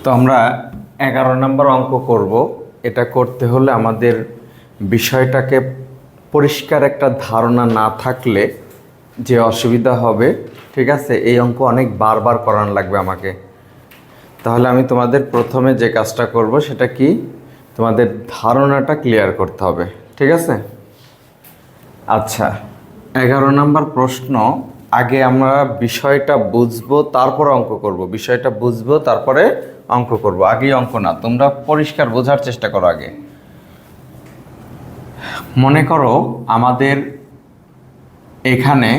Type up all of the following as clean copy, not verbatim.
তো আমরা 11 নম্বর অঙ্ক করব। এটা করতে হলে আমাদের বিষয়টাকে পরিষ্কার একটা ধারণা না থাকলে যে অসুবিধা হবে, ঠিক আছে, এই অঙ্ক অনেক বারবার করানো লাগবে আমাকে। তাহলে আমি তোমাদের প্রথমে যে কাজটা করব সেটা কি, তোমাদের ধারণাটা ক্লিয়ার করতে হবে, ঠিক আছে। আচ্ছা, 11 নম্বর প্রশ্ন। আগে আমরা বিষয়টা বুঝবো, তারপর অঙ্ক করব। বিষয়টা বুঝবো, তারপরে অঙ্ক করব, আগেই অঙ্ক না। তোমরা পরিষ্কার বোঝার চেষ্টা করো আগে। মনে করো আমাদের এখানে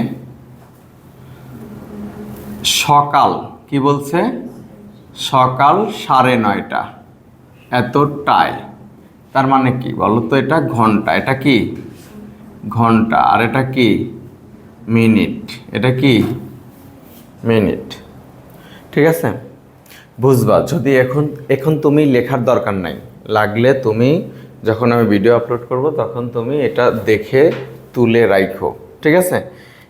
সকাল, কি বলছে, সকাল 9:30 এতটায়। তার মানে কি বলো তো? এটা ঘন্টা, এটা কি ঘন্টা, আর এটা কি মিনিট, এটা কি মিনিট, ঠিক আছে। বুঝবা। যদি এখন তুমি লেখার দরকার নাই, লাগলে তুমি যখন আমি ভিডিও আপলোড করব তখন তুমি এটা দেখে তুলে রাখো, ঠিক আছে।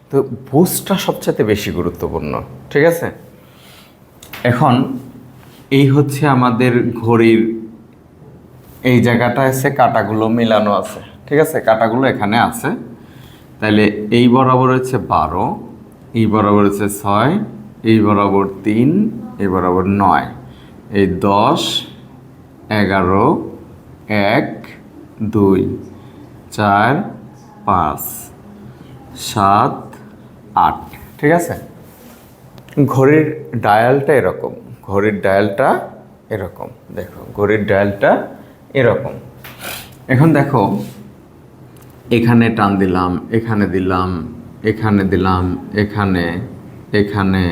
তো বুঝটা সবচেয়ে বেশি গুরুত্বপূর্ণ, ঠিক আছে। এখন এই হচ্ছে আমাদের ঘড়ির এই জায়গাটা আছে, কাঁটাগুলো মেলানো আছে, ঠিক আছে, কাঁটাগুলো এখানে আছে। তাহলে এই বরাবর হচ্ছে 12, এই বরাবর হচ্ছে 6, এই বরাবর 3, এই বরাবর 9, এই 10, 11, 1, 2, 4, 5, 7, 8, ঠিক আছে। ঘড়ির ডায়ালটা এরকম, ঘড়ির ডায়ালটা এরকম, দেখো ঘড়ির ডায়ালটা এরকম। এখন দেখো এখানে টান দিলাম, এখানে দিলাম, এখানে দিলাম, এখানে, এখানে,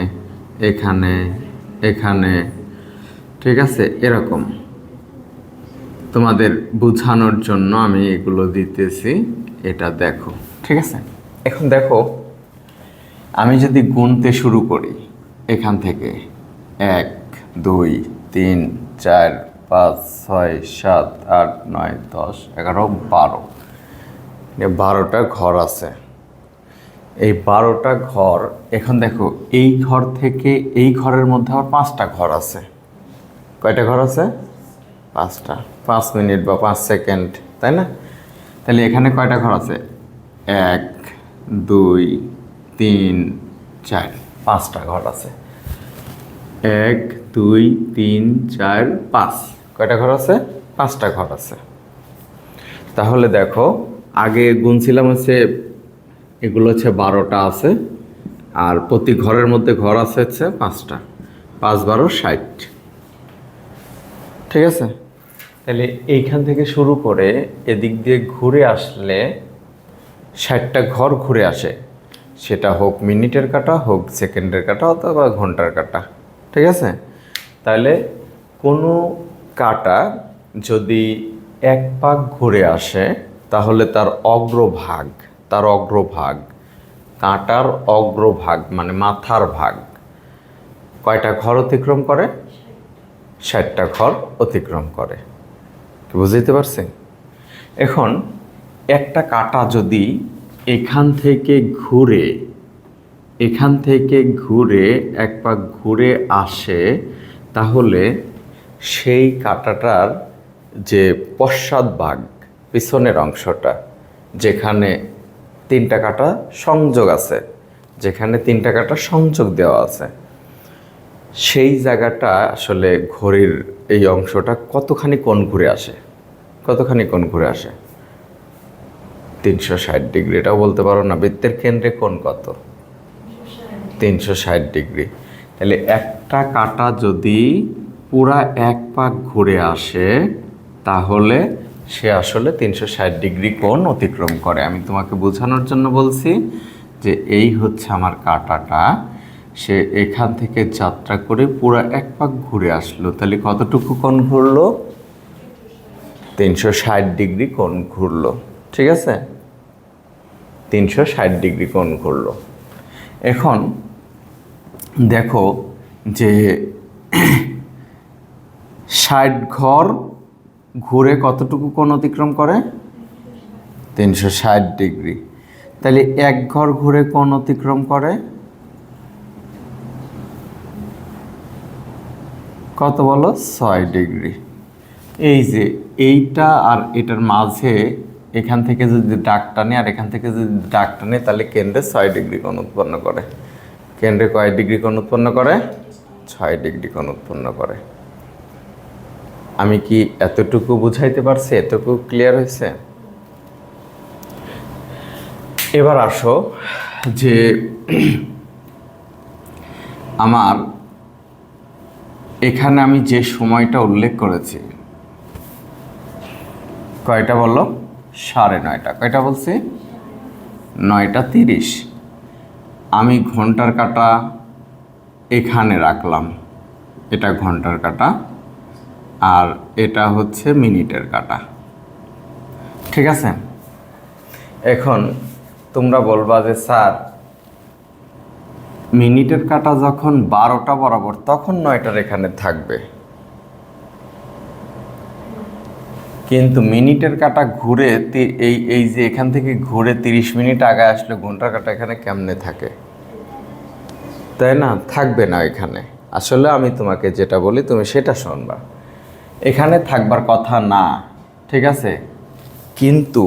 এখানে, এখানে, ঠিক আছে। এরকম তোমাদের বোঝানোর জন্য আমি এগুলো দিতেছি, এটা দেখো, ঠিক আছে। এখন দেখো আমি যদি গুনতে শুরু করি এখান থেকে 1, 2, 3, 4, 5, 6, 7, 8, 9, 10, 11, 12, 12টা ঘর আছে। এই 12টা ঘর, এখন দেখো এই ঘর থেকে এই ঘরের মধ্যে আবার 5টা ঘর আছে। কয়টা ঘর আছে? 5টা। 5 মিনিট বা 5 সেকেন্ড, তাই না? তাহলে এখানে কয়টা ঘর আছে? 1, 2, 3, 4, 5টা ঘর আছে। 1, 2, 3, 4, 5, কয়টা ঘর আছে? 5টা ঘর আছে। তাহলে দেখো আগে গুনছিলাম হচ্ছে, এগুলো হচ্ছে 12টা আছে, আর প্রতি ঘরের মধ্যে ঘর আছে হচ্ছে 5টা। 5, 12, 60, ঠিক আছে। তাহলে এইখান থেকে শুরু করে এদিক দিয়ে ঘুরে আসলে 60টা ঘর ঘুরে আসে, সেটা হোক মিনিটের কাঁটা, হোক সেকেন্ডের কাঁটা, অথবা ঘন্টার কাঁটা, ঠিক আছে। তাহলে কোনো কাঁটা যদি এক পাক ঘুরে আসে তাহলে তার অগ্রভাগ, কাঁটার অগ্রভাগ মানে মাথার ভাগ কয়টা ঘর অতিক্রম করে? 60টা ঘর অতিক্রম করে। বুঝতে পারছেন? এখন একটা কাঁটা যদি এখান থেকে ঘুরে এক পাক ঘুরে আসে, তাহলে সেই কাঁটাটার যে পশ্চাৎ ভাগ, পিছনের অংশটা, যেখানে 3টা কাঁটা সংযোগ আছে, যেখানে 3টা কাঁটা সংযোগ দেওয়া আছে, সেই জায়গাটা আসলে ঘড়ির এই অংশটা কতখানি কোণ ঘুরে আসে? কতখানি কোণ ঘুরে আসে? 360 ডিগ্রি। এটাও বলতে পারো না, বৃত্তের কেন্দ্রে কোণ কত? 360 ডিগ্রি। তাহলে একটা কাঁটা যদি পুরা এক পাক ঘুরে আসে তাহলে সে আসলে 360 ডিগ্রি কোণ অতিক্রম করে। আমি তোমাকে বোঝানোর জন্য বলছি যে এই হচ্ছে আমার কাঁটাটা, সে এখান থেকে যাত্রা করে পুরা এক পাক ঘুরে আসলো। তাহলে কতটুকু কোণ ঘুরলো? 360 ডিগ্রি কোণ ঘুরলো, ঠিক আছে। 360 ডিগ্রি কোণ ঘুরলো। এখন দেখো যে 60 ঘর ঘুরে কতটুকু কোণ অতিক্রম করে? 360 ডিগ্রি। তাহলে এক ঘর ঘুরে কোণ অতিক্রম করে কত বলো 6 ডিগ্রি। এই যে এইটা আর এটার মাঝে এখান থেকে যদি দাগ টানে আর এখান থেকে যদি দাগ টানে তাহলে কেন্দ্রে 6 ডিগ্রি কোণ উৎপন্ন করে। কেন্দ্রে কয় ডিগ্রি কোণ উৎপন্ন করে? 6 ডিগ্রি কোণ উৎপন্ন করে। আমি কি এতটুকু বুঝাইতে পারছি? এতটুকু ক্লিয়ার হয়েছে? এবার আসো যে আমার এখানে আমি যে সময়টা উল্লেখ করেছি, কয়টা বলো? 9:30। কয়টা বলছি? 9:30। আমি ঘন্টার কাঁটা এখানে রাখলাম, এটা ঘন্টার কাঁটা, আর এটা হচ্ছে মিনিটের কাঁটা। ঠিক আছে? এখন তোমরা বলবা যে স্যার মিনিটের কাঁটা যখন 12টা বরাবর তখন 9টার এখানে থাকবে, কিন্তু মিনিটের কাঁটা ঘুরে এই যে এখান থেকে ঘুরে 30 মিনিট আগে আসলে ঘন্টার কাঁটা এখানে কেমনে থাকে? তাই না? থাকবে না এখানে। আসলে আমি তোমাকে যেটা বলি তুমি সেটা শুনবা, এখানে থাকবার কথা না। ঠিক আছে? কিন্তু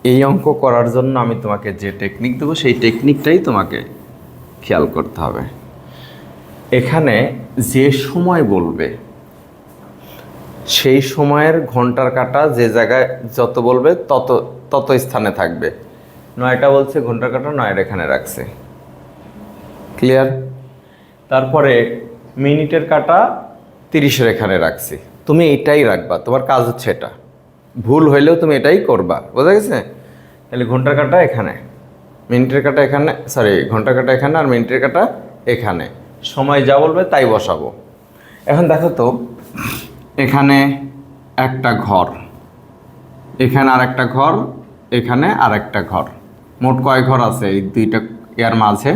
এই অঙ্ক করার জন্য আমি তোমাকে যে টেকনিক দেবো সেই টেকনিকটাই তোমাকে খেয়াল করতে হবে। এখানে যে সময় বলবে সেই সময়ের ঘন্টার কাঁটা যে জায়গায় যত বলবে তত তত স্থানে থাকবে। 9টা বলছে, ঘন্টার কাঁটা 9 এখানে রাখছে। ক্লিয়ার? তারপরে মিনিটের কাঁটা 30-এর এখানে রাখছি। তুমি এটাই রাখবা, তোমার কাজ হচ্ছে এটা। ভুল হইলেও তুমি এটাই করবা। বোঝা গেছে? তাহলে ঘন্টার কাঁটা এখানে, মিনিটের কাঁটা এখানে, ঘন্টার কাঁটা এখানে আর মিনিটের কাঁটা এখানে। সময় যা বলবে তাই বসাবো। এখন দেখো তো, এখানে একটা ঘর, এখানে আর একটা ঘর, এখানে আর একটা ঘর, মোট কয় ঘর আছে এই দুইটা এর মাঝে?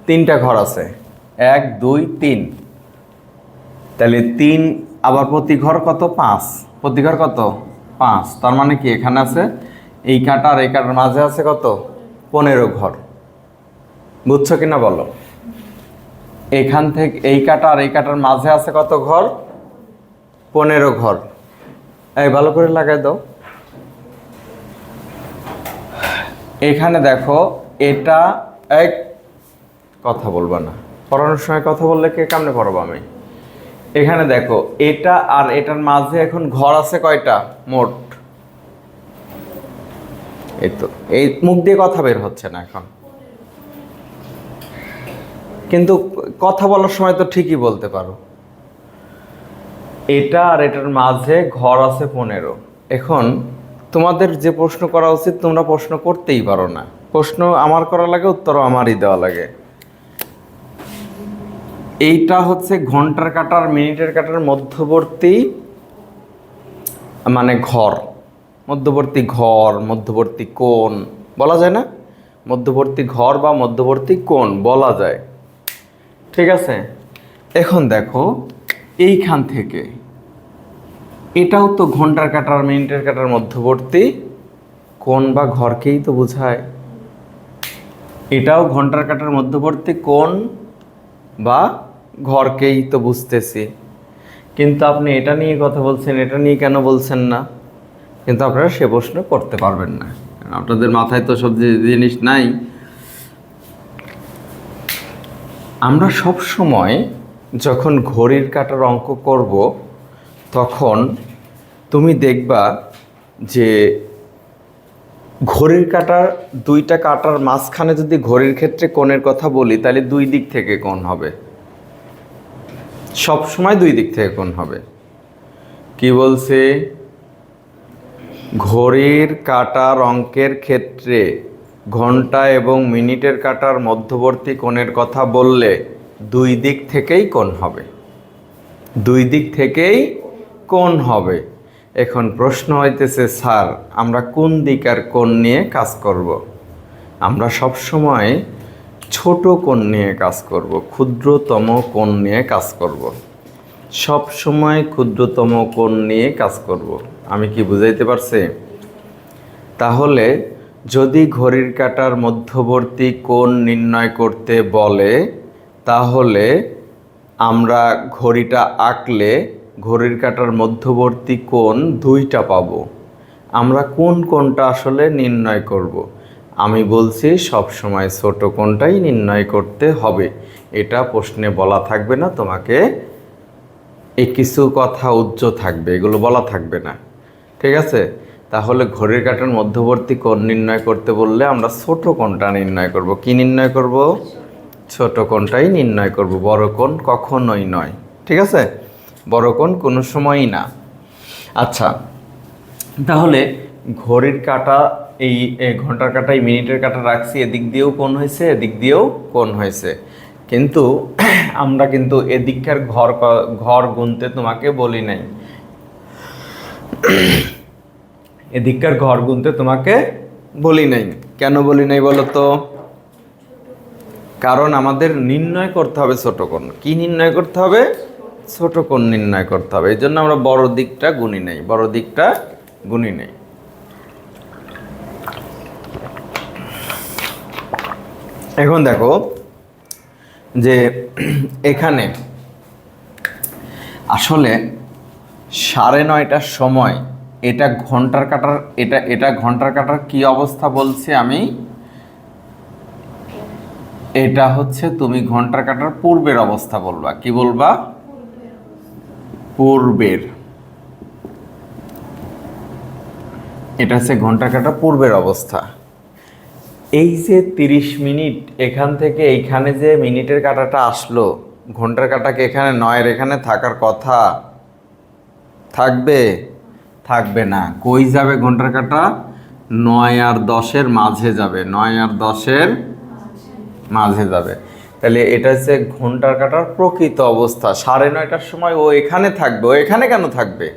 3টা ঘর আছে। 1 2 3। তাহলে 3 আবার প্রতি ঘর কত? 5। প্রতি ঘর কত? 5। তার মানে কি এখানে আছে এই কাঁটা আর এই কাঁটার মাঝে আছে কত? 15 ঘর। বুঝছো কিনা বলো? এখান থেকে এই কাঁটা আর এই কাঁটার মাঝে আছে কত ঘর? 15 ঘর। এই ভালো করে লাগাই দাও। এখানে দেখো এটা এক, কথা বলবা না, পড়ানোর সময় কথা বললে কে কেমনে পড়াবো আমি? এখানে দেখো এটা আর এটার মাঝে এখন ঘর আছে কয়টা মোট? এই তো, এই মুখ দিয়ে কথা বের হচ্ছে না এখন, কিন্তু কথা বলার সময় তো ঠিকই বলতে পারো। এটা আর এটার মাঝে ঘর আছে 15। এখন তোমাদের যে প্রশ্ন করা উচিত তোমরা প্রশ্ন করতেই পারো না। প্রশ্ন আমার করা লাগে, উত্তরও আমারই দেওয়া লাগে। এইটা হচ্ছে ঘন্টার কাঁটার মিনিটের কাঁটার মধ্যবর্তী মানে ঘর, মধ্যবর্তী ঘর, মধ্যবর্তী কোণ বলা যায় না? মধ্যবর্তী ঘর বা মধ্যবর্তী কোণ বলা যায়। ঠিক আছে? এখন দেখো এইখান থেকে এটাও তো ঘন্টার কাঁটার মিনিটের কাঁটার মধ্যবর্তী কোণ বা ঘরকেই তো বোঝায়। এটাও ঘন্টার কাঁটার মধ্যবর্তী কোণ বা ঘরকেই তো বুঝতেছি, কিন্তু আপনি এটা নিয়ে কথা বলছেন, এটা নিয়ে কেন বলছেন না? কিন্তু আপনারা সে প্রশ্ন করতে পারবেন না, আপনাদের মাথায় তো সব জিনিস নাই। আমরা সব সময় যখন ঘড়ির কাঁটার অঙ্ক করব তখন তুমি দেখবা যে ঘড়ির কাঁটার দুইটা কাঁটার মাঝখানে যদি ঘড়ির ক্ষেত্রে কোণের কথা বলি তাহলে দুই দিক থেকে কোণ হবে, সব সময় দুই দিক থেকে কোণ হবে। কি বলছে? ঘড়ির কাঁটার অঙ্কের ক্ষেত্রে ঘন্টা এবং মিনিটের কাঁটার মধ্যবর্তী কোণের কথা বললে দুই দিক থেকেই কোণ হবে, দুই দিক থেকেই কোণ হবে। এখন প্রশ্ন হইতেছে স্যার আমরা কোন দিক আর কোণ নিয়ে কাজ করব? আমরা সব সময় ছোট কোণ নিয়ে কাজ করব, ক্ষুদ্রতম কোণ নিয়ে কাজ করব, সব সময় ক্ষুদ্রতম কোণ নিয়ে কাজ করব। আমি কি বুঝাইতে পারছি? তাহলে যদি ঘড়ির কাঁটার মধ্যবর্তী কোণ নির্ণয় করতে বলে তাহলে আমরা ঘড়িটা আঁকলে ঘড়ির কাঁটার মধ্যবর্তী কোণ 2টা পাবো। আমরা কোন কোণটা আসলে নির্ণয় করব। আমি বলছি সব সময় ছোট কোণটাই নির্ণয় করতে হবে। এটা প্রশ্নে বলা থাকবে না, তোমাকে এই কিছু কথা উজ্জ্ব থাকবে, এগুলো বলা থাকবে না, ঠিক আছে? তাহলে ঘড়ির কাঁটার মধ্যবর্তী কোণ নির্ণয় করতে বললে আমরা ছোট কোণটা নির্ণয় করব। কি নির্ণয় করব? ছোট কোণটাই নির্ণয় করব, বড় কোণ কখনোই নয়, ঠিক আছে? বড় কোণ কোনো সময়ই না। আচ্ছা, তাহলে ঘড়ির কাঁটা এই ঘন্টার কাঁটা এই মিনিটের কাঁটা রাখছি, এদিক দিয়েও কোণ হয়েছে, এদিক দিয়েও কোণ হয়েছে, কিন্তু আমরা কিন্তু এদিককার ঘর গুনতে তোমাকে বলি নাই। এদিককার ঘর গুনতে তোমাকে বলি নাই। কেন বলি নাই বলো তো? কারণ আমাদের নির্ণয় করতে হবে ছোট কোণ। কি নির্ণয় করতে হবে? ছোট কোণ নির্ণয় করতে হবে। এই জন্য আমরা বড় দিকটা গুনি নেই, বড় দিকটা গুনি নেই। এখন দেখো যে এখানে আসলে 9:30টার সময় এটা ঘন্টার কাঁটার এটা ঘন্টার কাঁটার কি অবস্থা বলছি আমি? এটা হচ্ছে তুমি ঘন্টার কাঁটার পূর্বের অবস্থা বলবা। কি বলবা? পূর্বের। এটা হচ্ছে ঘন্টার কাঁটার পূর্বের অবস্থা। এই যে 30 মিনিট এখান থেকে এইখানে যে মিনিটের কাঁটাটা আসলো, ঘন্টার কাঁটাকে এখানে 9-এর এখানে থাকার কথা? থাকবে? থাকবে না। কই যাবে ঘন্টার কাঁটা? 9 আর 10-এর মাঝে যাবে, 9 আর 10-এর মাঝে যাবে। তাহলে এটা হচ্ছে ঘন্টার কাঁটার প্রকৃত অবস্থা। 9:30টার সময় ও এখানে থাকবে। ও এখানে কেন থাকবে?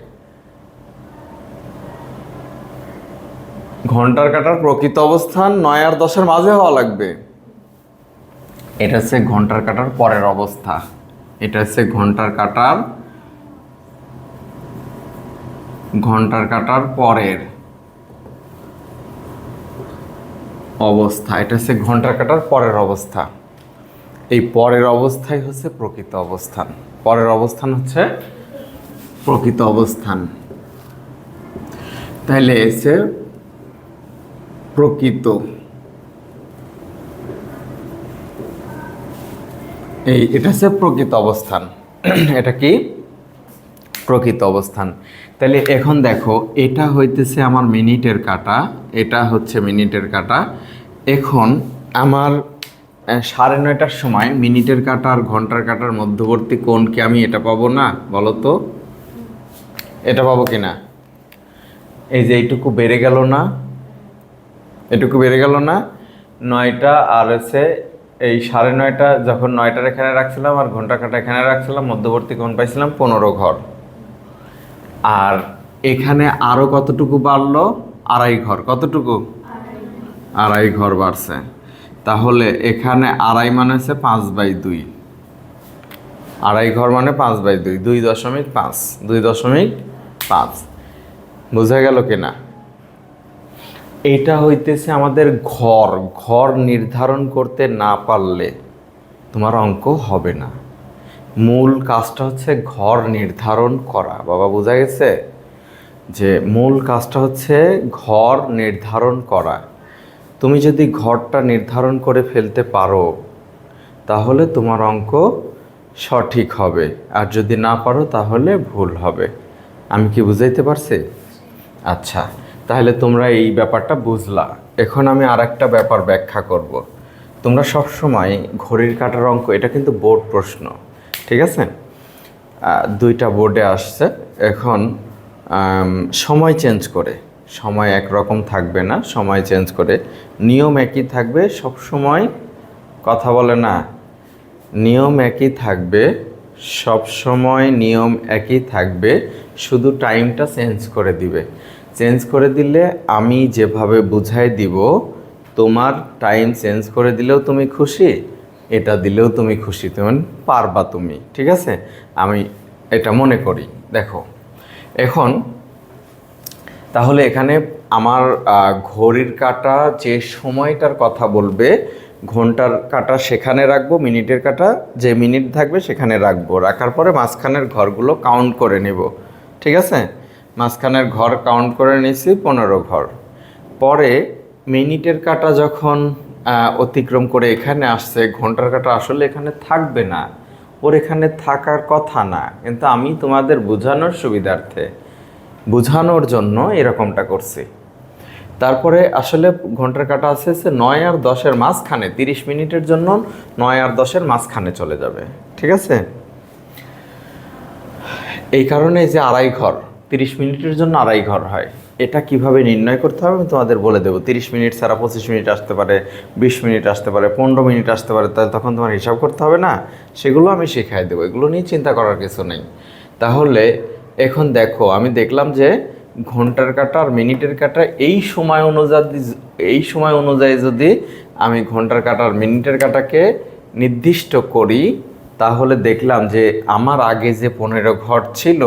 ঘন্টার কাঁটার প্রকৃত অবস্থান 9 আর 10-এর মাঝে হওয়া লাগবে। এটা হচ্ছে ঘন্টার কাঁটার পরের অবস্থা। এটা হচ্ছে ঘন্টার কাঁটার পরের অবস্থা। এটা হচ্ছে ঘন্টার কাঁটার পরের অবস্থা। এই পরের অবস্থাই হচ্ছে প্রকৃত অবস্থান। পরের অবস্থান হচ্ছে প্রকৃত অবস্থান। তাহলে এসে প্রকৃত, এটা হচ্ছে প্রকৃত অবস্থান। এটা কি? প্রকৃত অবস্থান। তাহলে এখন দেখো, এটা হইতেছে আমার মিনিটের কাঁটা, এটা হচ্ছে মিনিটের কাঁটা। এখন আমার 9:30টার সময় মিনিটের কাঁটা আর ঘন্টার কাঁটার মধ্যবর্তী কোণ কি আমি এটা পাবো না? বলো তো, এটা পাবো কি না? এই যে এইটুকু বেড়ে গেল না? এটুকু বেড়ে গেল না? 9টা আর হচ্ছে এই 9:30টা, যখন 9টার এখানে রাখছিলাম আর ঘন্টার কাঁটা এখানে রাখছিলাম, মধ্যবর্তী কোণ পাইছিলাম 15 ঘর। আর এখানে আরো কতটুকু বাড়লো? 2.5 ঘর। কতটুকু? 2.5 ঘর বাড়ছে। তাহলে এখানে 2.5 মানে হচ্ছে 5/2। 2.5 ঘর মানে 5/2, 2.5, 2.5। বোঝা গেল কিনা? এটা হইতেছে আমাদের ঘর নির্ধারণ করতে না পারলে তোমার অঙ্ক হবে না। মূল কাজটা হচ্ছে ঘর নির্ধারণ করা। বাবা, বোঝা গেছে? যে মূল কাজটা হচ্ছে ঘর নির্ধারণ করা। তুমি যদি ঘরটা নির্ধারণ করে ফেলতে পারো তাহলে তোমার অঙ্ক সঠিক হবে, আর যদি না পারো তাহলে ভুল হবে। আমি কি বুঝাইতে পারছি? আচ্ছা, তাহলে তোমরা এই ব্যাপারটা বুঝলা। এখন আমি আর একটা ব্যাপার ব্যাখ্যা করব। তোমরা সব সময় ঘড়ির কাঁটার অঙ্ক, এটা কিন্তু বোর্ড প্রশ্ন, ঠিক আছে? 2টা বোর্ডে আসছে। এখন সময় চেঞ্জ করে, সময় একরকম থাকবে না, সময় চেঞ্জ করে নিয়ম একই থাকবে সব সময়। কথা বলে না, নিয়ম একই থাকবে সব সময়, নিয়ম একই থাকবে, শুধু টাইমটা চেঞ্জ করে দিবে। চেঞ্জ করে দিলে আমি যেভাবে বুঝাই দিব, তোমার টাইম চেঞ্জ করে দিলেও তুমি খুশি, এটা দিলেও তুমি খুশি, তুমি পারবা তুমি, ঠিক আছে? আমি এটা মনে করি। দেখো এখন তাহলে এখানে আমার ঘড়ির কাঁটা যে সময়টার কথা বলবে, ঘন্টার কাঁটা সেখানে রাখবো, মিনিটের কাঁটা যে মিনিট থাকবে সেখানে রাখবো, রাখার পরে মাঝখানের ঘরগুলো কাউন্ট করে নেব। ঠিক আছে, মাঝখানের ঘর কাউন্ট করে নিয়েছি 15 ঘর। পরে মিনিটের কাঁটা যখন অতিক্রম করে এখানে আসছে, ঘন্টার কাঁটা আসলে এখানে থাকবে না, ওর এখানে থাকার কথা না, কিন্তু আমি তোমাদের বোঝানোর সুবিধার্থে, বোঝানোর জন্য এরকমটা করছি। তারপরে আসলে ঘন্টার কাঁটা আছে 9 আর 10-এর মাঝখানে, 30 মিনিটের জন্য 9 আর 10-এর মাঝখানে চলে যাবে। ঠিক আছে, এই কারণে যে আড়াই ঘর, 30 মিনিটের জন্য আড়াই ঘর হয়। এটা কিভাবে নির্ণয় করতে হবে আমি তোমাদের বলে দেবো। 30 মিনিট ছাড়া 25 মিনিট আসতে পারে, 20 মিনিট আসতে পারে, 15 মিনিট আসতে পারে, তাহলে তখন তোমার হিসাব করতে হবে না, সেগুলো আমি শেখাই দেবো, এগুলো নিয়ে চিন্তা করার কিছু নেই। তাহলে এখন দেখো, আমি দেখলাম যে ঘন্টার কাঁটা আর মিনিটের কাঁটা এই সময় অনুযায়ী যদি আমি ঘন্টার কাঁটা আর মিনিটের কাঁটাকে নির্দিষ্ট করি, তাহলে দেখলাম যে আমার আগে যে 15 ঘর ছিল,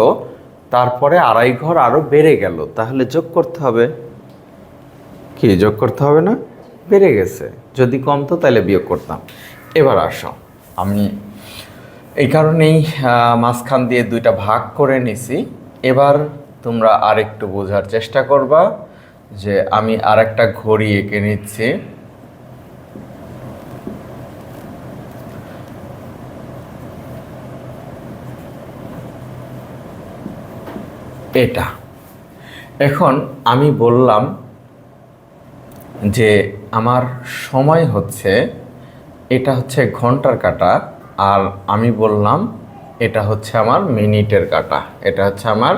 তারপরে আড়াই ঘর আরও বেড়ে গেল। তাহলে যোগ করতে হবে, কি যোগ করতে হবে না? বেড়ে গেছে। যদি কমতো তাহলে বিয়োগ করতাম। এবার আসো, আমি এই কারণেই মাঝখান দিয়ে 2টা ভাগ করে নিছি। এবার তোমরা আরেকটু বোঝার চেষ্টা করবা যে আমি আরেকটা ঘড়ি এঁকে নিচ্ছি। এটা এখন আমি বললাম যে আমার সময় হচ্ছে, এটা হচ্ছে ঘন্টার কাঁটা, আর আমি বললাম এটা হচ্ছে আমার মিনিটের কাঁটা, এটা হচ্ছে আমার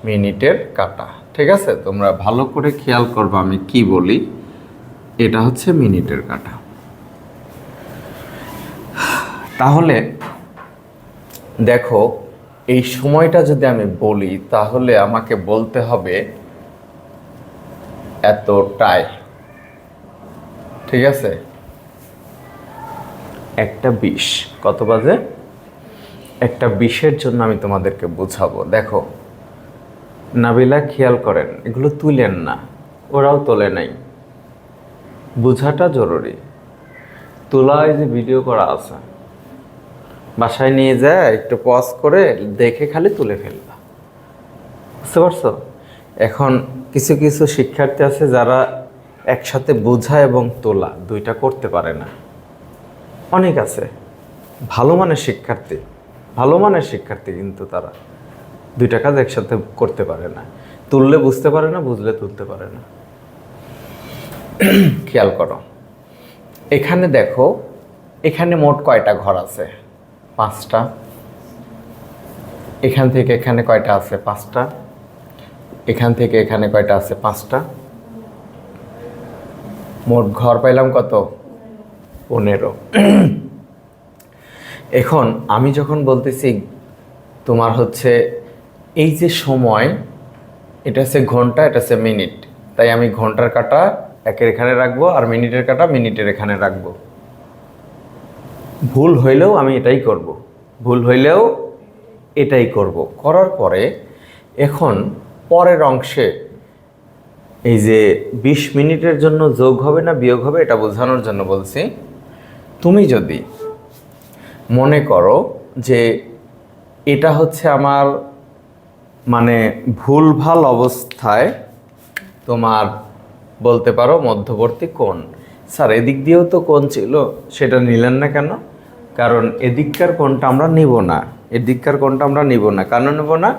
মিনিটের কাঁটা। ঠিক আছে, তোমরা ভালো করে খেয়াল করবে আমি কি বলি। এটা হচ্ছে মিনিটের কাঁটা। তাহলে দেখো, এই সময়টা যদি আমি বলি, তাহলে আমাকে বলতে হবে এতটাই। ঠিক আছে, 1:20 কত বাজে? 1:20-এর জন্য আমি তোমাদেরকে বোঝাবো। দেখো নাবিলা, খেয়াল করেন, এগুলো তুলেন না, ওরাও তোলে নাই, বোঝাটা জরুরি। তোলা এই যে ভিডিও করা আছে, বাসায় নিয়ে যায় একটু পজ করে দেখে খালি তুলে ফেলবা, বুঝতে পারছো? এখন কিছু কিছু শিক্ষার্থী আছে যারা একসাথে বোঝা এবং তোলা 2টা করতে পারে না। অনেক আছে ভালো মানের শিক্ষার্থী, কিন্তু তারা 2টা কাজ একসাথে করতে পারে না। তুললে বুঝতে পারে না, বুঝলে তুলতে পারে না। খেয়াল করো, এখানে দেখো, এখানে মোট কয়টা ঘর আছে? 5টা। এখান থেকে এখানে কয়টা আছে? 5টা। এখান থেকে এখানে কয়টা আছে? 5টা। মোট ঘর পাইলাম কত? 15। এখন আমি যখন বলতেছি তোমার হচ্ছে এই যে সময়, এটা হচ্ছে ঘন্টা, এটা হচ্ছে মিনিট, তাই আমি ঘন্টার কাঁটা একের এখানে রাখবো আর মিনিটের কাঁটা মিনিটের এখানে রাখবো। ভুল হইলেও আমি এটাই করব, করার পরে এখন পরের অংশে এই যে 20 মিনিটের জন্য যোগ হবে না বিয়োগ হবে, এটা বোঝানোর জন্য বলছি। তুমি যদি মনে করো যে এটা হচ্ছে আমার মানে ভুলভাল অবস্থায়, তোমার বলতে পারো মধ্যবর্তী কোণ। স্যার এদিক দিয়েও তো কোণ ছিল, সেটা নিলেন না কেন? কারণ এদিককার কোণটা আমরা নিব না, কেন নেব না?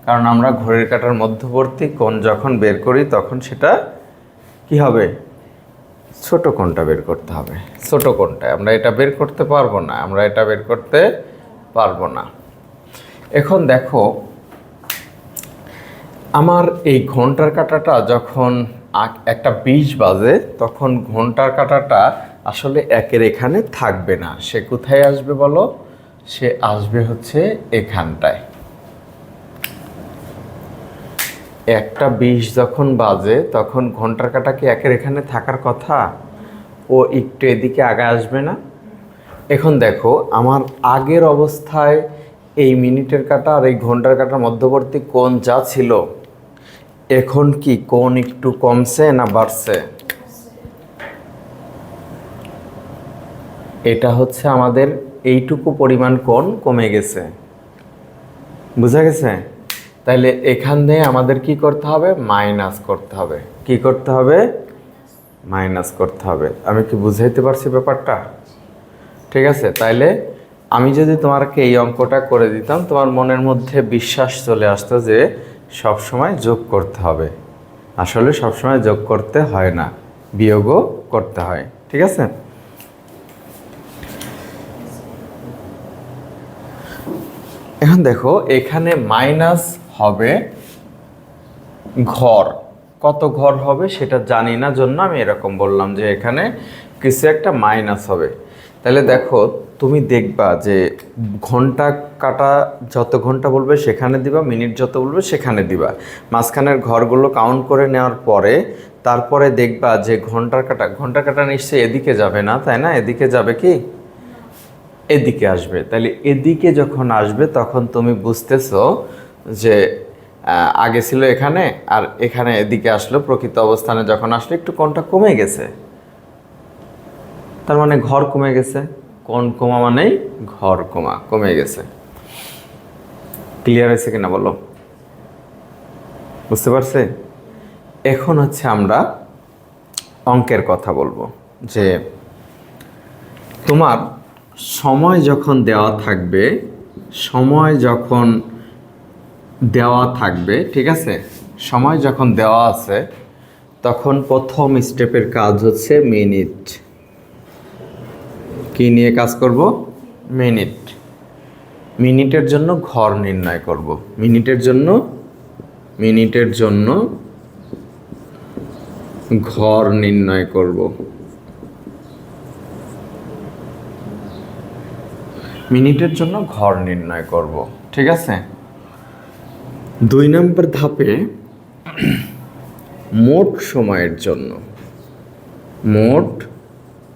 কারণ আমরা ঘড়ির কাঁটার মধ্যবর্তী কোণ যখন বের করি, তখন সেটা কি হবে? ছোট কোণটা বের করতে হবে। ছোট কোণটায় আমরা এটা বের করতে পারবো না। এখন দেখো, আমার এই ঘন্টার কাঁটাটা যখন 1:20 বাজে, তখন ঘন্টার কাঁটাটা আসলে একের এখানে থাকবে না। সে কোথায় আসবে বলো? সে আসবে হচ্ছে এখানটায়। 1:20 যখন বাজে, তখন ঘন্টার কাঁটা কি একের এখানে থাকার কথা? ও একটু এদিকে আগে আসবে না? এখন দেখো, আমার আগের অবস্থায় এই মিনিটের কাঁটা আর এই ঘন্টার কাঁটার মধ্যবর্তী কোণ যা ছিল, এখন কি কোণ একটু কমছে না বাড়ছে? এটা হচ্ছে আমাদের এইটুকু পরিমাণ কোণ কমে গেছে, বুঝা গেছে? তাইলে এখান দিয়ে আমাদের কি করতে হবে? মাইনাস করতে হবে। কি করতে হবে? মাইনাস করতে হবে। আমি কি বুঝাইতে পারছি ব্যাপারটা? ঠিক আছে, তাইলে আমি যদি তোমাকে এই অঙ্কটা করে দিতাম, তোমার মনের মধ্যে বিশ্বাস চলে আসতো যে সব সময় যোগ করতে হবে। আসলে সব সময় যোগ করতে হয় না, বিয়োগও করতে হয়। ঠিক আছে, এখন দেখো এখানে মাইনাস হবে ঘর, কত ঘর হবে সেটা জানি না, জন্য আমি এরকম বললাম যে এখানে কিছু একটা মাইনাস হবে। তাহলে দেখো তুমি দেখবা যে ঘন্টা কাটা যত ঘন্টা বলবে সেখানে দিবা, মিনিট যত বলবে সেখানে দিবা, মাঝখানের ঘরগুলো কাউন্ট করে নেওয়ার পরে তারপরে দেখবা যে ঘন্টার কাটা নিশ্চয়ই এদিকে যাবে না, তাই না? এদিকে যাবে কি? এদিকে আসবে। তাহলে এদিকে যখন আসবে তখন তুমি বুঝতেছো যে আগে ছিল এখানে আর এখানে এদিকে আসলো, প্রকৃত অবস্থানে যখন আসলো একটু কোণটা কমে গেছে, তার মানে ঘর কমে গেছে। কোণ কমা মানেই ঘর কমে গেছে। ক্লিয়ার হয়েছে কিনা বলো? বুঝতে পারছে? এখন হচ্ছে আমরা অঙ্কের কথা বলবো যে তোমার সময় যখন দেওয়া থাকবে, ঠিক আছে, সময় যখন দেওয়া আছে তখন প্রথম স্টেপের কাজ হচ্ছে মিনিট। কি নিয়ে কাজ করব? মিনিট। মিনিটের জন্য ঘর নির্ণয় করব। মিনিটের জন্য ঘর নির্ণয় করব। মিনিটের জন্য ঘর নির্ণয় করব। ঠিক আছে, 2 নম্বর ধাপে মোট সময়ের জন্য, মোট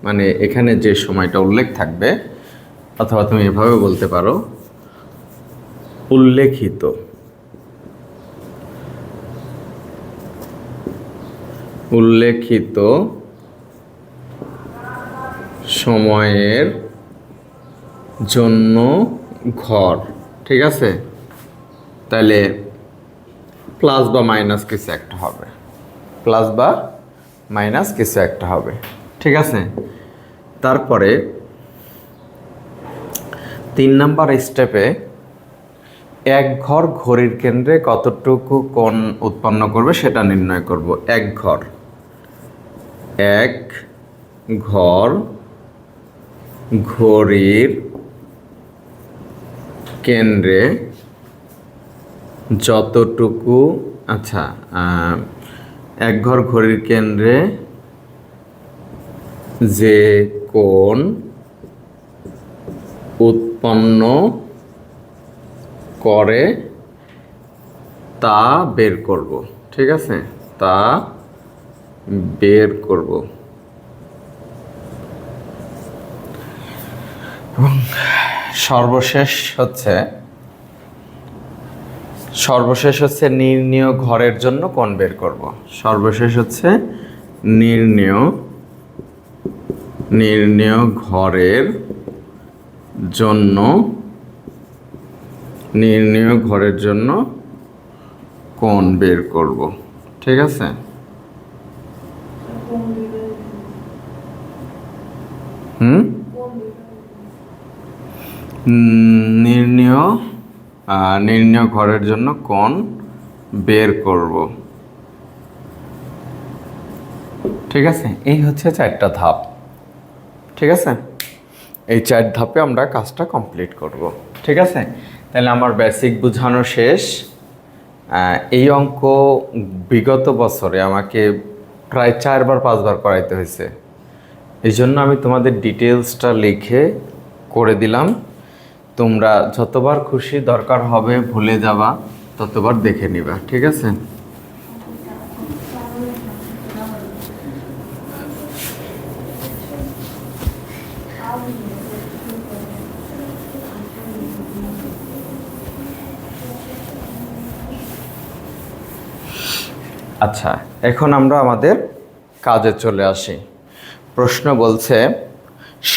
মানে এখানে যে সময়টা উল্লেখ থাকবে, অথবা তুমি এভাবে বলতে পারো উল্লেখিত সময়ের জন্য ঘর। ঠিক আছে, তাহলে প্লাস বা মাইনাস কিছু একটা হবে, ঠিক আছে। তারপরে 3 নম্বর স্টেপে এক ঘর ঘড়ির কেন্দ্রে কতটুকু কোণ উৎপন্ন করবে সেটা নির্ণয় করব। এক ঘর ঘড়ির কেন্দ্রে যতটুকু, আচ্ছা, এক ঘর ঘড়ির কেন্দ্রে যে কোণ উৎপন্ন করে তা বের করব। ঠিক আছে, তা বের করব। এবং সর্বশেষ হচ্ছে নির্ণেয় ঘরের জন্য কোণ বের করব। সর্বশেষ হচ্ছে নির্ণেয় ঘরের জন্য কোণ বের করব। ঠিক আছে, নির্ণেয় ঘরের জন্য কোণ বের করব। ঠিক আছে, এই হচ্ছে 4টা ধাপ। ঠিক আছে, এই 4 ধাপে আমরা কাজটা কমপ্লিট করব। ঠিক আছে, তাহলে আমার বেসিক বোঝানো শেষ। এই অঙ্ক বিগত বছরে আমাকে প্রায় 4-5 বার করাইতে হয়েছে, এই জন্য আমি তোমাদের ডিটেলসটা লিখে করে দিলাম। তোমরা যতবার খুশি দরকার হবে ভুলে যাবা, ততবার দেখে নিবা। ঠিক আছে, আচ্ছা, এখন আমরা আমাদের কাজে চলে আসি। প্রশ্ন বলছে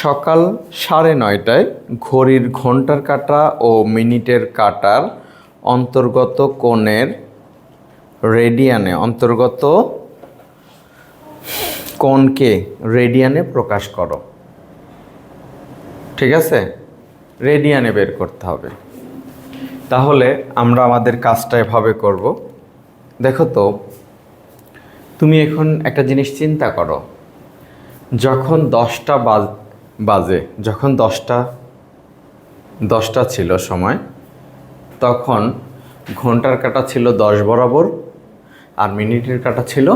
সকাল 9:30টায় ঘড়ির ঘন্টার কাঁটা ও মিনিটের কাঁটার অন্তর্গত কোণের রেডিয়ানে অন্তর্গত কোণকে রেডিয়ানে প্রকাশ করো। ঠিক আছে, রেডিয়ানে বের করতে হবে। তাহলে আমরা আমাদের কাজটা এভাবে করব। দেখো তো, তুমি এখন একটা জিনিস চিন্তা করো, যখন 10টা বাজে, যখন 10টা ছিল সময়, তখন ঘন্টার কাঁটা ছিল 10 বরাবর আর মিনিটের কাঁটা ছিল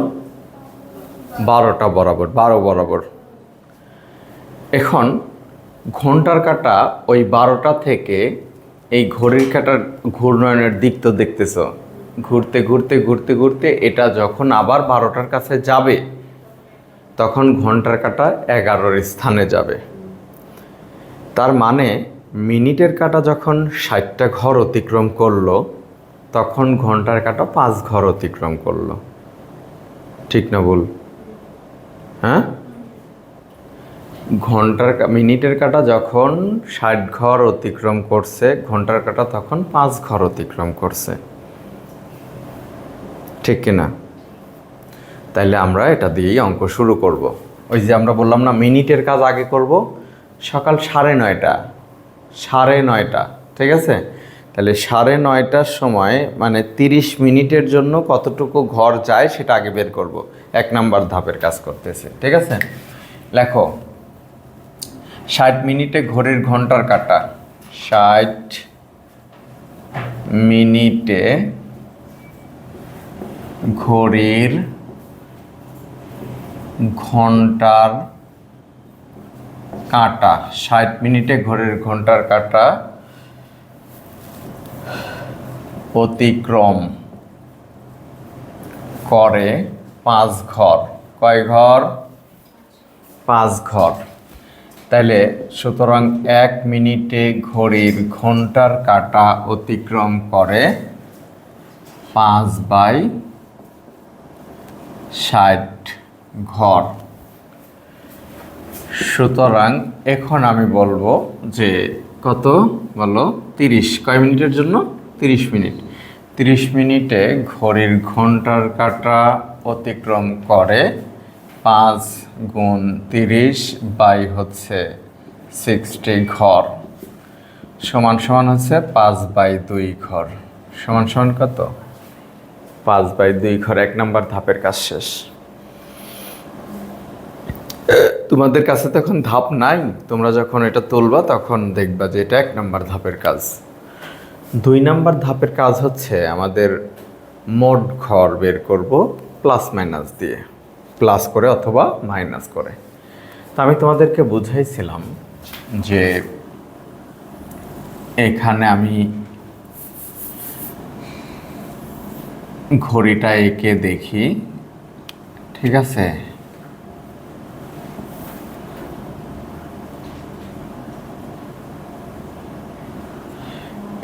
12টা বরাবর, 12 বরাবর। এখন ঘন্টার কাঁটা ওই 12টা থেকে এই ঘড়ির কাঁটার ঘূর্ণয়নের দিক তো দেখতেছ, ঘুরতে ঘুরতে ঘুরতে ঘুরতে এটা যখন আবার 12টার কাছে যাবে, তখন ঘন্টার কাঁটা 11-র স্থানে যাবে। তার মানে মিনিটের কাঁটা যখন 60টা ঘর অতিক্রম করলো, তখন ঘন্টার কাঁটা 5 ঘর অতিক্রম করলো। ঠিক না ভুল? হ্যাঁ, মিনিটের কাঁটা যখন 60 ঘর অতিক্রম করছে, ঘন্টার কাঁটা তখন 5 ঘর অতিক্রম করছে। ঠিক কিনা? তাইলে আমরা এটা দিয়েই অঙ্ক শুরু করব। ওই যে আমরা বললাম না, মিনিটের কাজ আগে করব, সকাল 9:30, 9:30, ঠিক আছে? তাহলে 9:30টার সময় মানে 30 মিনিটের জন্য কতটুকু ঘর যায় সেটা আগে বের করব। 1 নাম্বার ধাপের কাজ করতেছে। ঠিক আছে, লেখো 60 মিনিটে ঘড়ির ঘন্টার কাঁটা, 60 মিনিটে ঘড়ির ঘন্টার কাঁটা, 60 মিনিটে ঘড়ির ঘন্টার কাঁটা অতিক্রম করে 5 ঘর। কয় ঘর? 5 ঘর। তাহলে সুতরাং 1 মিনিটে ঘড়ির ঘন্টার কাঁটা অতিক্রম করে 5/60 ঘর। সুতরাং এখন আমি বলবো যে কত বলো, 30। কয় মিনিটের জন্য? 30 মিনিট। 30 মিনিটে ঘড়ির ঘন্টার কাঁটা অতিক্রম করে 5 গুণ 30 বাই হচ্ছে 60 ঘর, সমান সমান হচ্ছে 5/2 ঘর। সমান সমান কত? 5/2 ঘর। 1 নাম্বার ধাপের কাজ শেষ। তোমাদের কাছে তখন ধাপ নাই, তোমরা যখন এটা তুলবা তখন দেখবা যে এটা 1 নাম্বার ধাপের কাজ। 2 নাম্বার ধাপের কাজ হচ্ছে আমাদের মোট ঘর বের করব প্লাস মাইনাস দিয়ে, প্লাস করে অথবা মাইনাস করে। তো আমি তোমাদেরকে বুঝাইছিলাম যে এখানে আমি ঘড়িটা এঁকে দেখি, ঠিক আছে?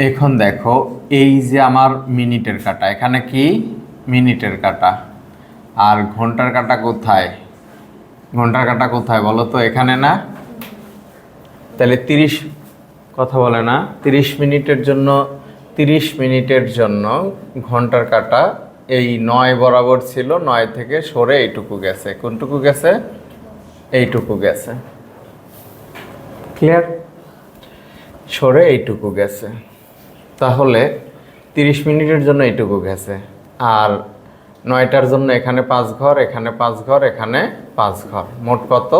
এখন দেখো, এই যে আমার মিনিটের কাঁটা, এখানে কি মিনিটের কাঁটা, আর ঘন্টার কাঁটা কোথায়? ঘন্টার কাঁটা কোথায় বলো তো? এখানে না? তাহলে 30 কথা বলে না, 30 মিনিটের জন্য 30 মিনিটের জন্য ঘন্টার কাঁটা এই 9 বরাবর ছিল, 9 থেকে সরে এইটুকু গেছে। কোনটুকু গেছে? এইটুকু গেছে। ক্লিয়ার? সরে এইটুকু গেছে। তাহলে 30 মিনিটের জন্য এইটুকু গেছে, আর 9টার জন্য এখানে 5 ঘর, এখানে 5 ঘর, এখানে 5 ঘর, মোট কত?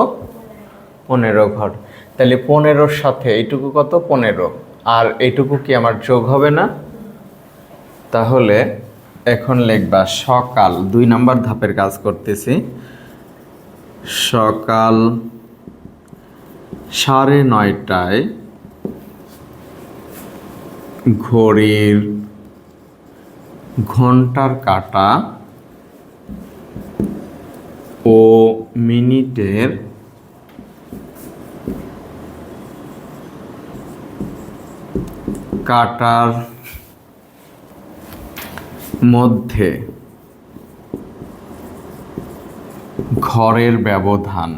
15 ঘর। তাহলে 15-র সাথে এইটুকু কত? 15। আর এইটুকু কি আমার যোগ হবে না? তাহলে এখন লিখবা সকাল, 2 নাম্বার ধাপের কাজ করতেছি, সকাল 9:30টায় ঘড়ির ঘন্টার কাঁটা ও মিনিটের কাঁটার মধ্যে ঘরের ব্যবধান।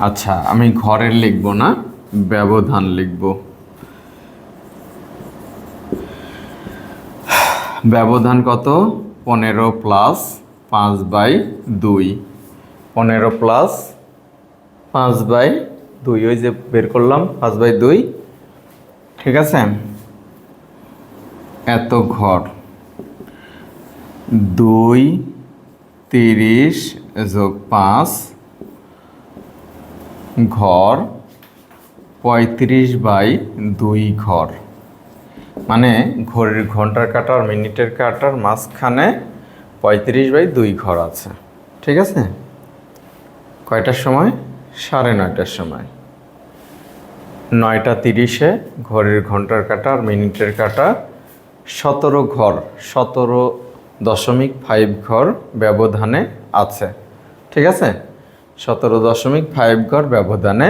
আচ্ছা, আমি ঘরের লিখব না, ব্যবধান লিখব। ব্যবধান কত? 15 প্লাস 5/2। 15 প্লাস 5/2, ওই যে বের করলাম 5/2, ঠিক আছে। এত ঘর, 2 30 যোগ 5 ঘর, 35/2 ঘর। মানে ঘড়ির ঘন্টার কাঁটা আর মিনিটের কাঁটার মাঝখানে 35/2 ঘর আছে, ঠিক আছে। কয়টার সময়? 9:30টার সময়। 9:30-এ ঘড়ির ঘন্টার কাঁটা আর মিনিটের কাঁটা 17 ঘর, 17.5 ঘর ব্যবধানে আছে, ঠিক আছে। 17.5 ঘর ব্যবধানে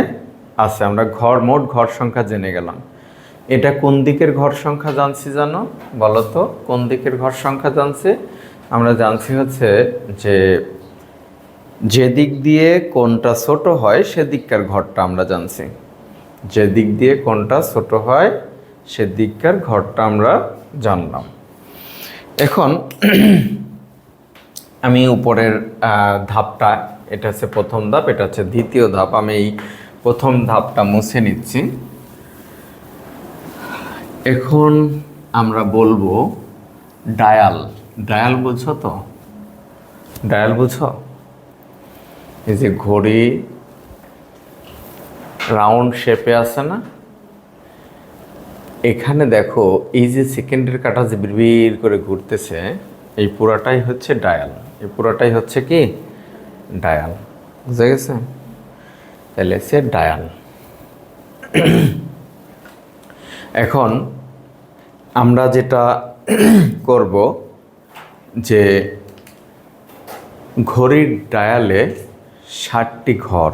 আছে। আমরা মোট ঘর সংখ্যা জেনে গেলাম। এটা কোন দিকের ঘর সংখ্যা জানছি জানো? বলো তো, কোন দিকের ঘর সংখ্যা জানছি? আমরা জানছি হচ্ছে যে দিক দিয়ে কোনটা ছোট হয় সেদিককার ঘরটা আমরা জানছি। যে দিক দিয়ে কোনটা ছোট হয় সেদিককার ঘরটা আমরা জানলাম। এখন আমি উপরের ধাপটা, এটা হচ্ছে প্রথম ধাপ, এটা হচ্ছে দ্বিতীয় ধাপ। আমি এই প্রথম ধাপটা মুছে নিচ্ছি। এখন আমরা বলবো ডায়াল। ডায়াল বুঝছো তো? ডায়াল বুঝো? এই যে ঘড়ি রাউন্ড শেপে আছে না, এখানে দেখো এই যে সেকেন্ডের কাঁটা যে বিড়বিড় করে ঘুরতেছে, এই পুরাটাই হচ্ছে ডায়াল। এই পুরাটাই হচ্ছে কি? ডায়াল। বুঝা গেছে? তাহলে সে ডায়াল। এখন আমরা যেটা করব যে ঘড়ির ডায়ালে 60টি ঘর,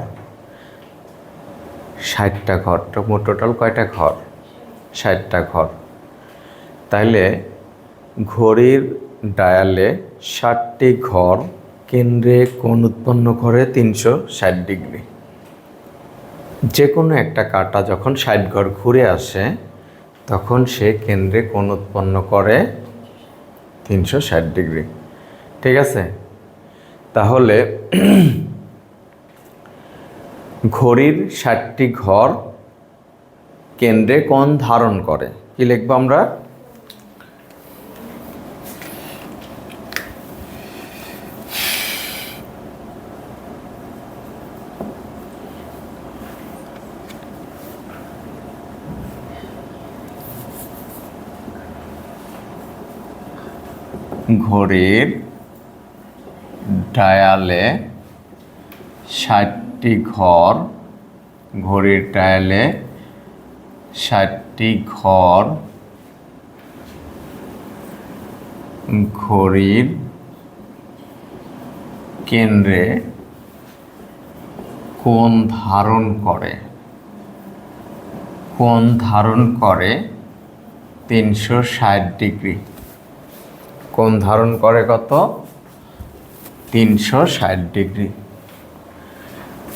60টা ঘর, টোটাল কয়টা ঘর? 60টা ঘর। তাইলে ঘড়ির ডায়ালে 60টি ঘর কেন্দ্রে কোণ উৎপন্ন করে 360 ডিগ্রি। যে কোনো একটা কাঁটা যখন 60 ঘর ঘুরে আসে তখন সে কেন্দ্রে কোণ উৎপন্ন করে 360 ডিগ্রি, ঠিক আছে। তাহলে ঘড়ির 60টি ঘর কেন্দ্রে কোণ ধারণ করে। কি লিখবো আমরা? ঘড়ির ডায়ালে 60টি ঘর, ঘড়ির ডায়ালে 60টি ঘর ঘড়ির কেন্দ্রে কোণ ধারণ করে। কোণ ধারণ করে 360 ডিগ্রি। কোণ ধারণ করে কত? 360 ডিগ্রি।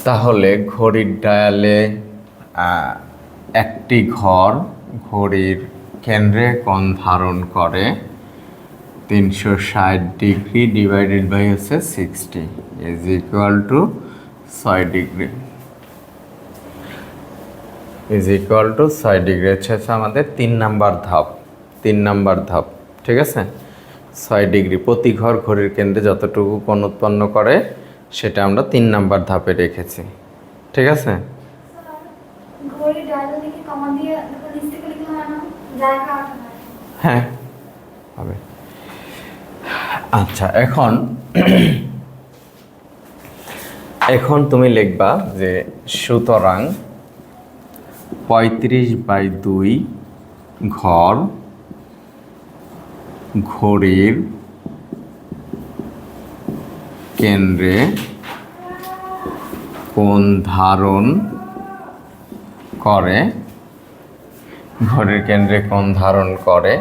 তাহলে ঘড়ির ডায়ালে একটি ঘর ঘড়ির কেন্দ্রে কোণ ধারণ করে 360 ডিগ্রি ডিভাইডেড বাই হচ্ছে 60 is equal to 6 degree. Is equal to 6 degree হচ্ছে আমাদের 3 নাম্বার ধাপ। 3 নাম্বার ধাপ, ঠিক আছে। 6 ডিগ্রি প্রতি ঘর ঘড়ির কেন্দ্রে যতটুকু কোণ উৎপন্ন করে সেটা আমরা 3 নাম্বার ধাপে রেখেছি, ঠিক আছে। হ্যাঁ হবে। আচ্ছা, এখন তুমি লিখবা যে সুতরাং 35/2 ঘর ঘড়ির কেন্দ্রে কোণ ধারণ করে, ঘড়ির কেন্দ্রে কোণ ধারণ করে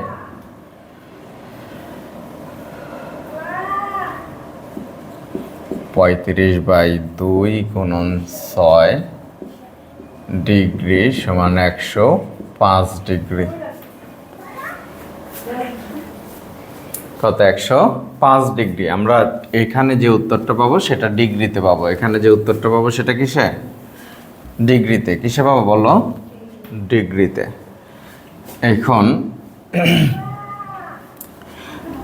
35/2 গুণন 6 ডিগ্রি সমান 105 ডিগ্রি। কত? 105 ডিগ্রি। আমরা এখানে যে উত্তরটা পাবো সেটা ডিগ্রিতে পাবো। এখানে যে উত্তরটা পাবো সেটা কিসে? ডিগ্রিতে। কিসে পাবো বলো? ডিগ্রিতে। এখন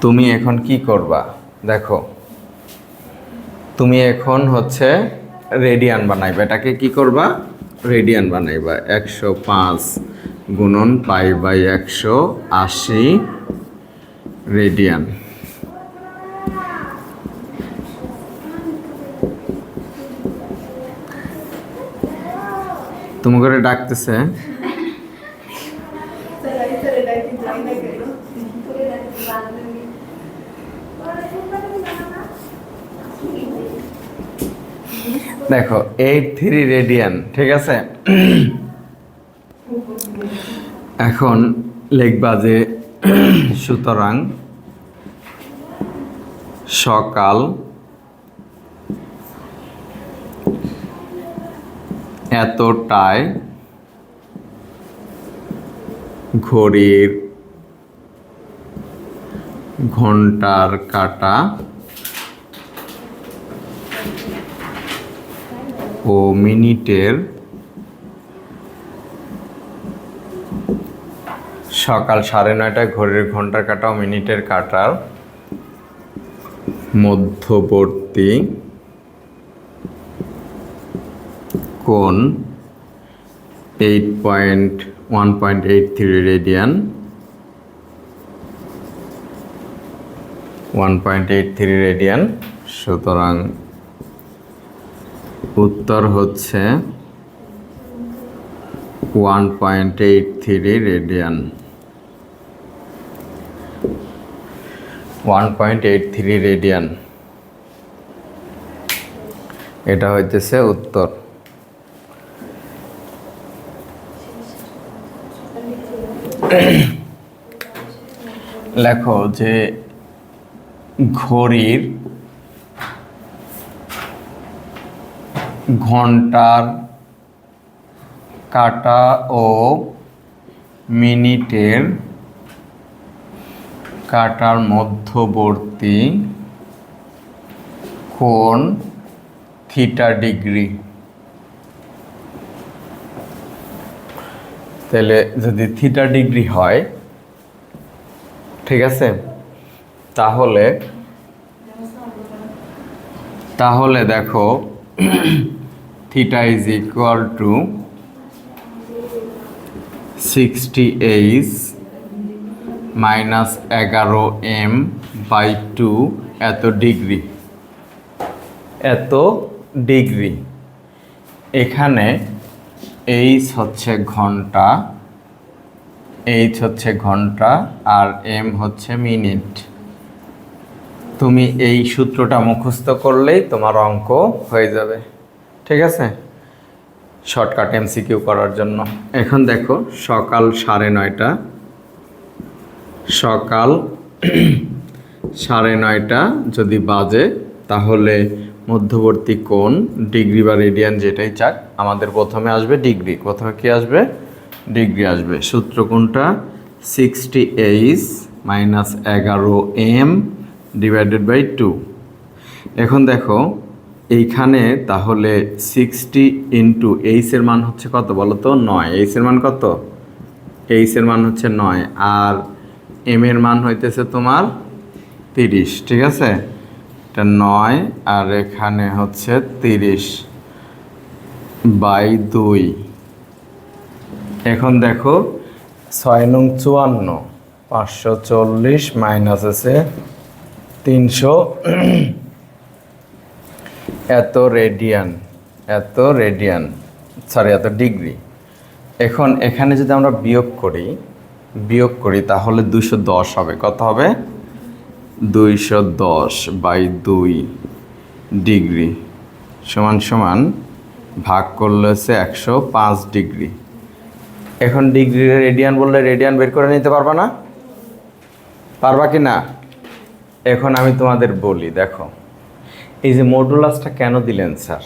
তুমি এখন কি করবা দেখো, তুমি এখন হচ্ছে রেডিয়ান বানাইবা। এটাকে কি করবা? রেডিয়ান বানাইবা। 105 গুণন π/180 রেডিয়ান। তুমি করে ডাকতেছে। দেখো 83 রেডিয়ান, ঠিক আছে। এখন লিখবা যে সুতরাং সকাল এতটায় ঘড়ির ঘন্টার কাঁটা ও মিনিটের সকাল 9:30টায় ঘড়ির ঘন্টার কাঁটা ও মিনিটের কাঁটার মধ্যবর্তী কোণ 1.83 রেডিয়ান। 1.83 রেডিয়ান। সুতরাং উত্তর হচ্ছে 1.83 রেডিয়ান। 1.83 রেডিয়ান, এটা হইতেছে উত্তর। লেখো যে ঘড়ির ঘন্টার কাঁটা ও মিনিটের কাঁটার মধ্যবর্তী কোণ থিটা ডিগ্রি। তাহলে যদি থিটা ডিগ্রি হয়, ঠিক আছে, তাহলে দেখো theta is equal to 60h - 11m/2 এত ডিগ্রি। এত ডিগ্রি। এখানে এইচ হচ্ছে ঘন্টা, আর এম হচ্ছে মিনিট। তুমি এই সূত্রটা মুখস্থ করলেই তোমার অঙ্ক হয়ে যাবে, ঠিক আছে, শর্টকাট এমসিকিউ করার জন্য। এখন দেখো সকাল 9:30, সকাল 9:30 যদি বাজে, তাহলে মধ্যবর্তী কোণ ডিগ্রি বা রেডিয়ান যেটাই চাক, আমাদের প্রথমে আসবে ডিগ্রি। প্রথমে কি আসবে? ডিগ্রি আসবে। সূত্র কোনটা? 60h - 11m/2। এখন দেখো এইখানে তাহলে 60 ইন্টু এইচের মান হচ্ছে কত বলো তো? 9। এইচের মান কত? এইচের মান হচ্ছে 9, আর এম এর মান হইতেছে তোমার 30, ঠিক আছে। এটা 9 আর এখানে হচ্ছে 30/2। এখন দেখো 6 নং 54, 540 মাইনাস আছে 300, এত ডিগ্রি। এখন এখানে যদি আমরা বিয়োগ করি তাহলে 210 হবে। কত হবে? 210/2 ডিগ্রি সমান ভাগ করলে হচ্ছে 105 ডিগ্রি। এখন ডিগ্রি রেডিয়ান বললে রেডিয়ান বের করে নিতে পারবা না? পারবা কি না? এখন আমি তোমাদের বলি, দেখো এই যে মডুলাসটা কেন দিলেন স্যার?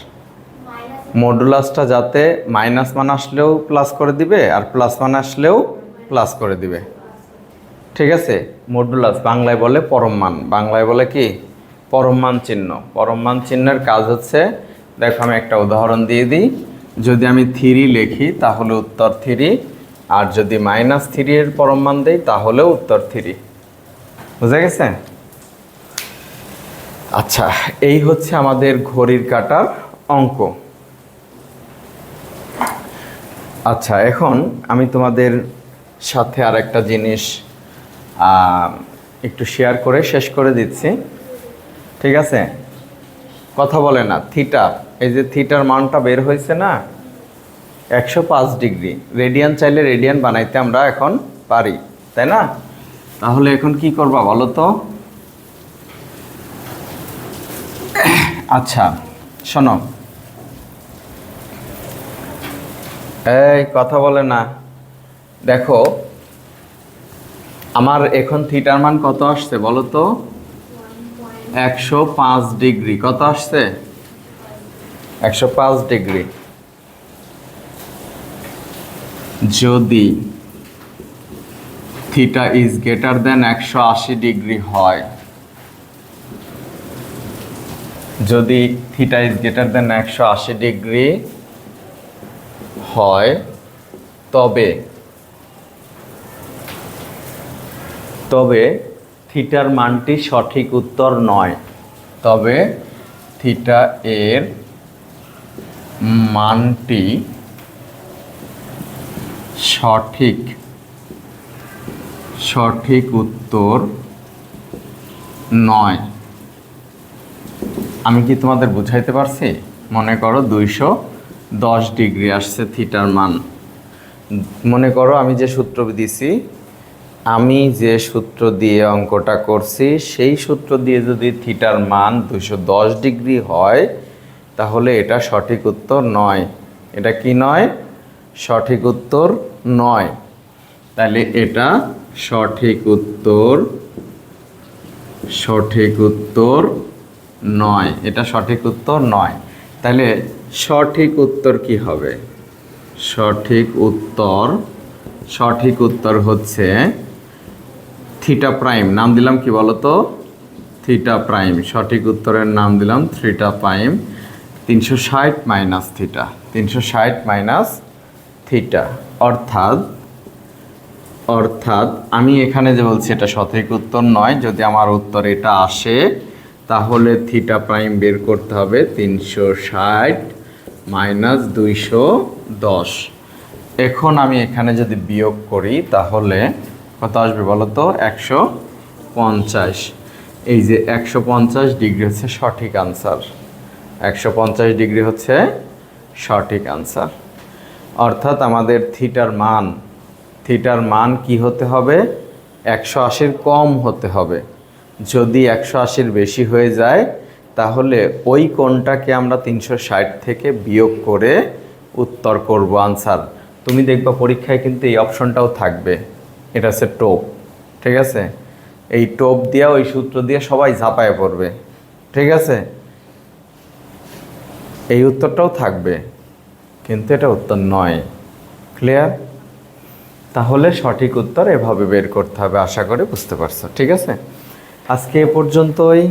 মডুলাসটা যাতে মাইনাস মান আসলেও প্লাস করে দিবে আর প্লাস মান আসলেও প্লাস করে দিবে। ঠিক আছে, মডুলাস বাংলায় বলে পরম মান। বাংলায় বলে কি? পরম মান চিহ্ন। পরম মান চিহ্নের কাজ হচ্ছে, দেখো আমি একটা উদাহরণ দিয়ে দিই। যদি আমি 3 লিখি তাহলে উত্তর 3, আর যদি -3 এর পরম মান দেই তাহলেও উত্তর 3। বুঝা গেছে? আচ্ছা, এই হচ্ছে আমাদের ঘড়ির কাঁটার অঙ্ক। আচ্ছা, এখন আমি তোমাদের সাথে আর একটা জিনিস একটু শেয়ার করে শেষ করে দিচ্ছি। ঠিক আছে, কথা বলে না। থিটা, এই যে থিটার মানটা বের হয়েছে না, 105 ডিগ্রি। রেডিয়ান চাইলে রেডিয়ান বানাইতে আমরা এখন পারি, তাই না? তাহলে এখন কি করবা বলো তো? আচ্ছা শোনো, এই কথা বলে না। দেখো আমার এখন থিটার মান কত আসছে বলো তো? 105 ডিগ্রি। কত আসছে? 105 ডিগ্রি। যদি theta is greater than 180 degree হয়, যদি theta is greater than 180 degree হয়, তবে থিটার মানটি সঠিক উত্তর নয়। তবে থিটা এর মানটি সঠিক উত্তর নয়। আমি কি তোমাদের বুঝাইতে পারছি? মনে করো 210 ডিগ্রি আসছে থিটার মান। মনে করো আমি যে সূত্র দিয়ে অঙ্কটা করছি, সেই সূত্র দিয়ে যদি থিটার মান 210 ডিগ্রি হয়, তাহলে এটা সঠিক উত্তর নয়। এটা কি নয়? সঠিক উত্তর নয়। তাহলে এটা সঠিক উত্তর নয়। এটা সঠিক উত্তর নয়। তাহলে সঠিক উত্তর কি হবে? সঠিক উত্তর হচ্ছে থিটা প্রাইম। নাম দিলাম কি বলতো? Theta prime. সঠিক উত্তরের নাম দিলাম theta prime. 360 minus theta. 360 minus theta. অর্থাৎ আমি এখানে যে বলছি এটা সঠিক উত্তর নয়। যদি আমার উত্তর এটা আসে, তাহলে থিটা প্রাইম বের করতে হবে 360 মাইনাস 210। এখন আমি এখানে যদি বিয়োগ করি তাহলে কত আসবে বলো তো? 150। এই যে 150 ডিগ্রি হচ্ছে সঠিক আনসার। 150 ডিগ্রি হচ্ছে সঠিক আনসার। অর্থাৎ আমাদের থিটার মান কি হতে হবে? 180-র কম হতে হবে। যদি 180-র বেশি হয়ে যায়, তাহলে ওই কোণটাকে আমরা 360 থেকে বিয়োগ করে উত্তর করব আনসার। তুমি দেখবা পরীক্ষায় কিন্তু এই অপশনটাও থাকবে। এটা হচ্ছে টোপ। ঠিক আছে, এই টোপ দিয়া, ওই সূত্র দিয়ে সবাই ঝাঁপায় পড়বে। ঠিক আছে, এই উত্তরটাও থাকবে, কিন্তু এটা উত্তর নয়। ক্লিয়ার? তাহলে সঠিক উত্তর এভাবে বের করতে হবে। আশা করি বুঝতে পারছো। ঠিক আছে, আজকে এ পর্যন্তই।